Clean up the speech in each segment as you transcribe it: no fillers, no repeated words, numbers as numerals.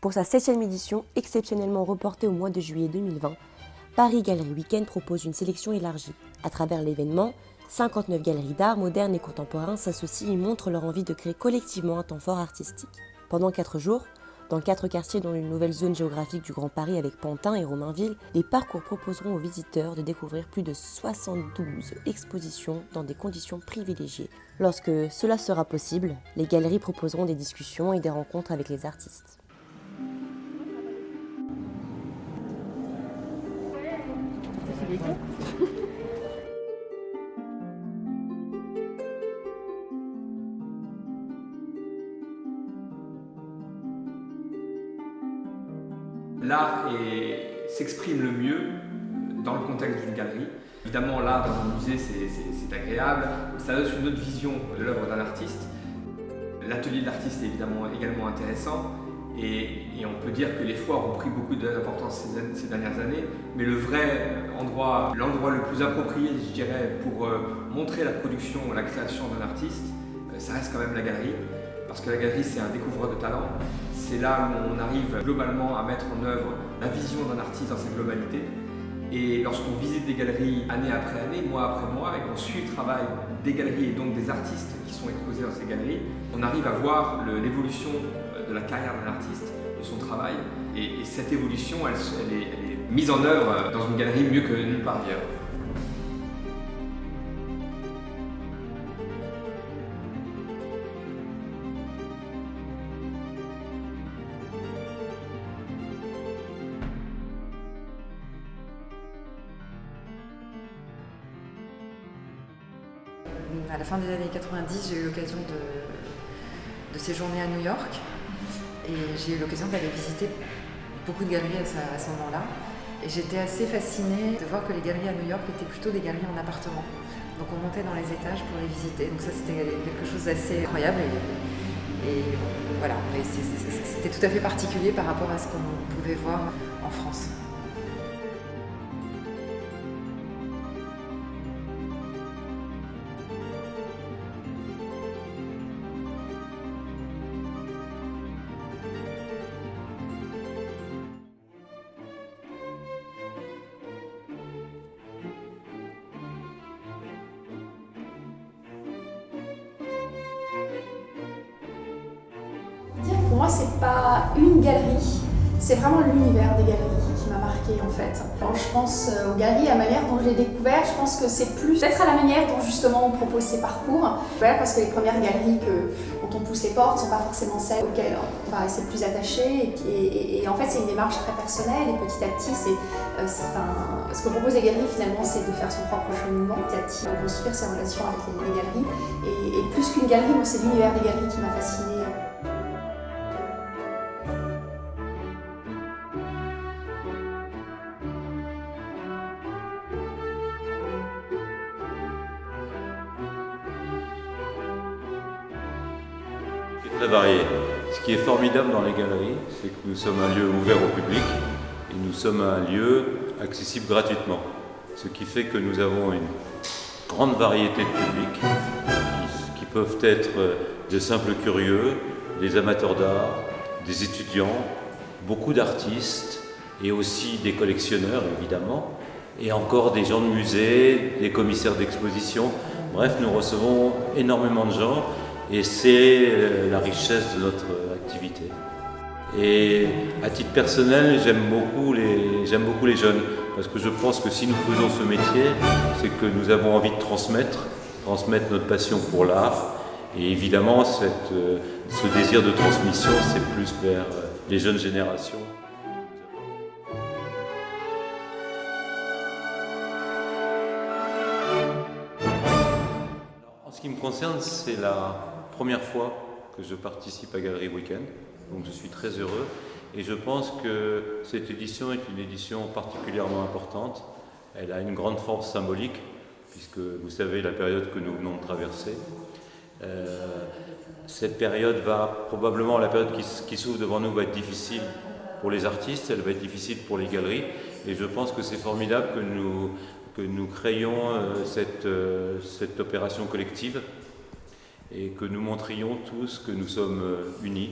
Pour sa 7e édition, exceptionnellement reportée au mois de juillet 2020, Paris Galerie Week-end propose une sélection élargie. À travers l'événement, 59 galeries d'art modernes et contemporains s'associent et montrent leur envie de créer collectivement un temps fort artistique. Pendant 4 jours, dans 4 quartiers dont une nouvelle zone géographique du Grand Paris avec Pantin et Romainville, les parcours proposeront aux visiteurs de découvrir plus de 72 expositions dans des conditions privilégiées. Lorsque cela sera possible, les galeries proposeront des discussions et des rencontres avec les artistes. L'art s'exprime le mieux dans le contexte d'une galerie. Évidemment, l'art dans un musée, c'est agréable. Ça donne une autre vision de l'œuvre d'un artiste. L'atelier de l'artiste est également intéressant. Et on peut dire que les foires ont pris beaucoup d'importance ces dernières années. Mais le vrai endroit, l'endroit le plus approprié, je dirais, pour montrer la production, la création d'un artiste, ça reste quand même la galerie. Parce que la galerie, c'est un découvreur de talent. C'est là où on arrive globalement à mettre en œuvre la vision d'un artiste dans sa globalité. Et lorsqu'on visite des galeries année après année, mois après mois, et qu'on suit le travail des galeries et donc des artistes qui sont exposés dans ces galeries, on arrive à voir l'évolution de la carrière d'un artiste, de son travail. Et cette évolution, elle est mise en œuvre dans une galerie mieux que nulle part ailleurs. À la fin des années 90, j'ai eu l'occasion de séjourner à New York et j'ai eu l'occasion d'aller visiter beaucoup de galeries à ce moment-là. Et j'étais assez fascinée de voir que les galeries à New York étaient plutôt des galeries en appartement. Donc on montait dans les étages pour les visiter. Donc ça, c'était quelque chose d'assez incroyable. Et voilà, c'était tout à fait particulier par rapport à ce qu'on pouvait voir en France. Pour moi, c'est pas une galerie, c'est vraiment l'univers des galeries qui m'a marqué en fait. Quand je pense aux galeries, à la manière dont je les ai découvertes, je pense que c'est plus peut-être à la manière dont justement on propose ces parcours. Voilà, parce que les premières galeries dont on pousse les portes ne sont pas forcément celles auxquelles on va rester plus attaché. Et en fait, c'est une démarche très personnelle et petit à petit, ce que proposent les galeries finalement, c'est de faire son propre cheminement, petit à petit, de construire ses relations avec les galeries. Et plus qu'une galerie, moi, c'est l'univers des galeries qui m'a fascinée. Très varié. Ce qui est formidable dans les galeries, c'est que nous sommes un lieu ouvert au public et nous sommes un lieu accessible gratuitement. Ce qui fait que nous avons une grande variété de publics qui peuvent être de simples curieux, des amateurs d'art, des étudiants, beaucoup d'artistes et aussi des collectionneurs évidemment, et encore des gens de musée, des commissaires d'exposition. Bref, nous recevons énormément de gens. Et c'est la richesse de notre activité. Et à titre personnel, j'aime beaucoup les jeunes, parce que je pense que si nous faisons ce métier, c'est que nous avons envie de transmettre notre passion pour l'art. Et évidemment, ce désir de transmission, c'est plus vers les jeunes générations. En ce qui me concerne, c'est la première fois que je participe à Galerie Week-end, donc je suis très heureux et je pense que cette édition est une édition particulièrement importante. Elle a une grande force symbolique puisque vous savez la période que nous venons de traverser. Cette période probablement la période qui s'ouvre devant nous va être difficile pour les artistes, elle va être difficile pour les galeries et je pense que c'est formidable que nous créions cette opération collective et que nous montrions tous que nous sommes unis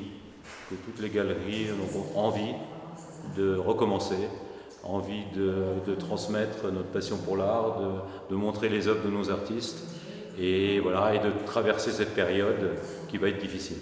que toutes les galeries ont envie de recommencer, envie de transmettre notre passion pour l'art, de montrer les œuvres de nos artistes et, voilà, et de traverser cette période qui va être difficile.